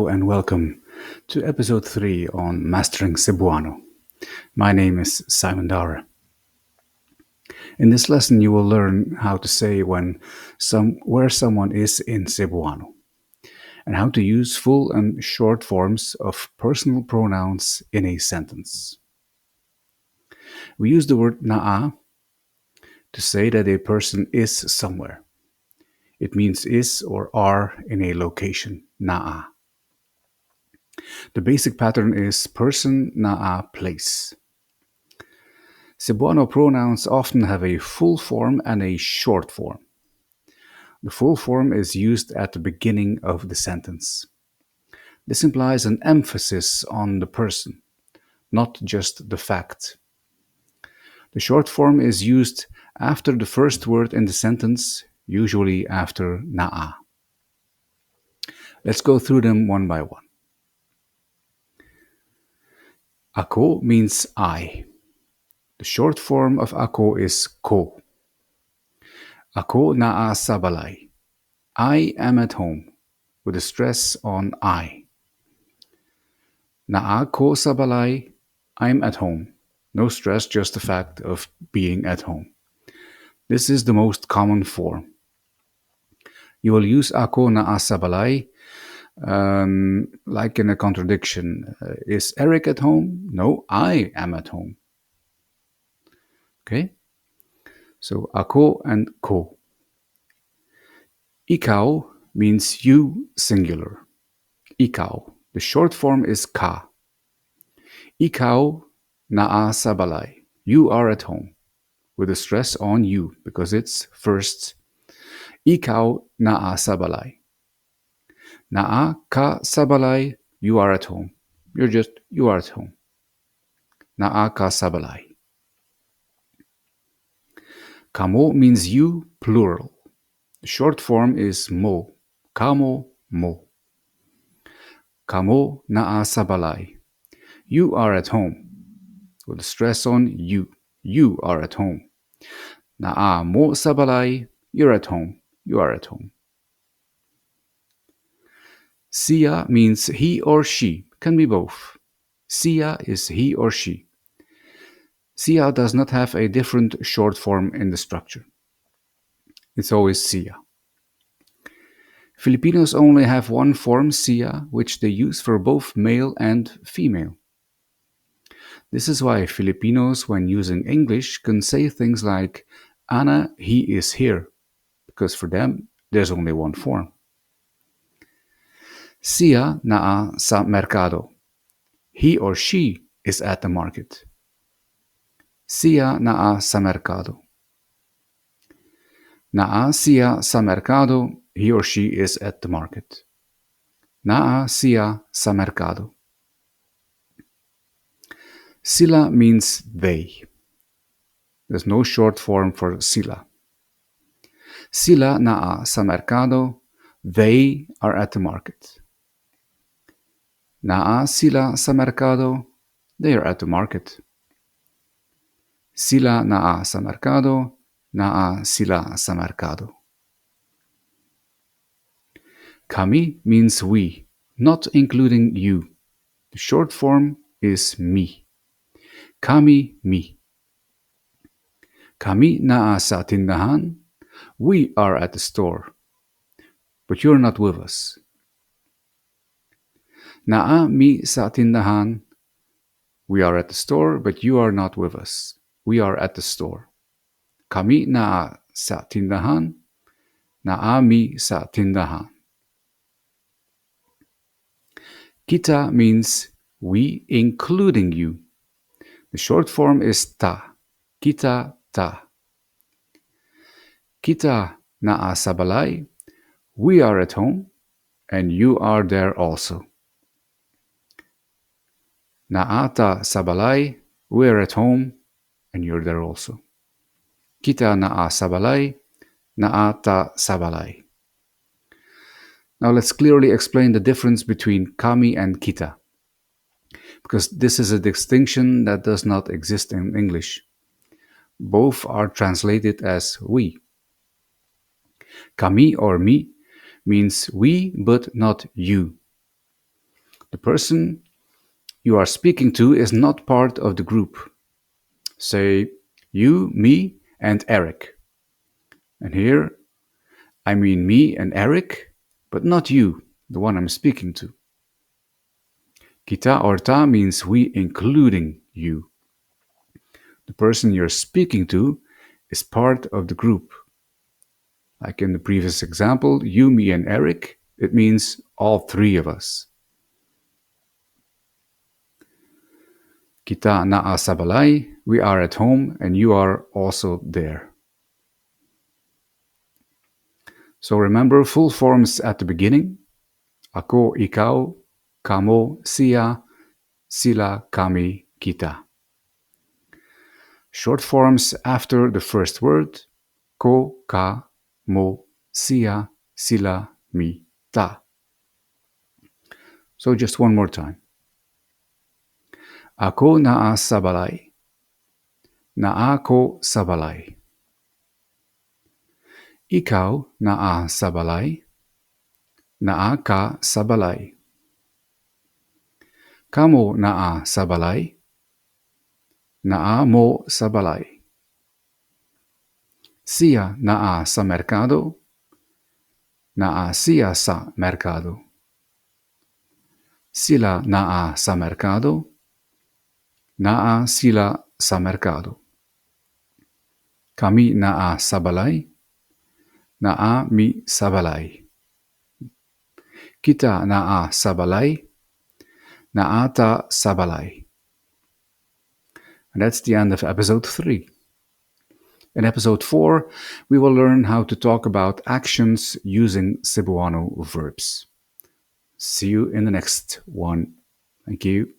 and welcome to episode 3 on Mastering Cebuano. My name is Simon Dara. In this lesson, you will learn how to say where someone is in Cebuano, and how to use full and short forms of personal pronouns in a sentence. We use the word naa to say that a person is somewhere. It means is or are in a location, naa. The basic pattern is person, naa, place. Cebuano pronouns often have a full form and a short form. The full form is used at the beginning of the sentence. This implies an emphasis on the person, not just the fact. The short form is used after the first word in the sentence, usually after naa. Let's go through them one by one. Ako means I. The short form of ako is ko. Ako naa sa balay. I am at home, with a stress on I. Naa ko sa balay. I'm at home. No stress, just the fact of being at home. This is the most common form. You will use ako naa sa balay like in a contradiction. Is Eric at home? No, I am at home. Okay? So ako and ko. Ikaw means you, singular. Ikaw. The short form is ka. Ikaw naa sa balay. You are at home, with a stress on you because it's first. Ikaw naa sa balay. Naa ka sa balay. You are at home. You are at home. Naa ka sa balay. Kamo means you, plural. The short form is mo. Kamo, mo. Kamo naa sa balay. You are at home. With a stress on you. You are at home. Naa mo sa balay. You're at home. You are at home. Siya means he or she. Can be both. Siya is he or she. Siya does not have a different short form in the structure. It's always siya. Filipinos only have one form, siya, which they use for both male and female. This is why Filipinos, when using English, can say things like, Ana, he is here, because for them, there's only one form. Siya naa sa merkado. He or she is at the market. Siya naa sa merkado. Naa siya sa merkado. He or she is at the market. Naa siya sa merkado. Sila means they. There's no short form for sila. Sila naa sa merkado. They are at the market. Naa sila sa merkado. They are at the market. Sila naa sa merkado. Naa sila sa merkado. Kami means we, not including you. The short form is me. Kami, me. Kami naa sa tindahan. We are at the store. But you're not with us. Naa mi sa tindahan. We are at the store, but you are not with us. We are at the store. Kami naa sa tindahan. Naa mi sa tindahan. Kita means we, including you. The short form is ta. Kita, ta. Kita naa sa balay. We are at home, and you are there also. Naata sa balay. We are at home, and you're there also. Kita naa sa balay. Naata sa balay. Now let's clearly explain the difference between kami and kita, because this is a distinction that does not exist in English. Both are translated as we. Kami or me means we but not you. The person you are speaking to is not part of the group. Say you, me, and Eric. And here I mean me and Eric, but not you, the one I'm speaking to. Kita or ta means we, including you. The person you're speaking to is part of the group. Like in the previous example, you, me, and Eric, it means all three of us. Kita naa sa balay, we are at home and you are also there. So remember full forms at the beginning. Ako, ikaw, kamo, siya, sila, kami, kita. Short forms after the first word. Ko, ka, mo, siya, sila, mi, ta. So just one more time. Ako naa sa balay. Naa ko sa balay. Ikaw naa sa balay. Naa ka sa balay. Kamo naa sa balay. Naa mo sa balay. Siya naa sa merkado. Naa siya sa merkado. Sila naa sa merkado. Naa sila sa merkado. Kami naa sa balay. Naa mi sa balay. Kita naa sa balay. Naata sa balay. And that's the end of episode 3. In episode 4, we will learn how to talk about actions using Cebuano verbs. See you in the next one. Thank you.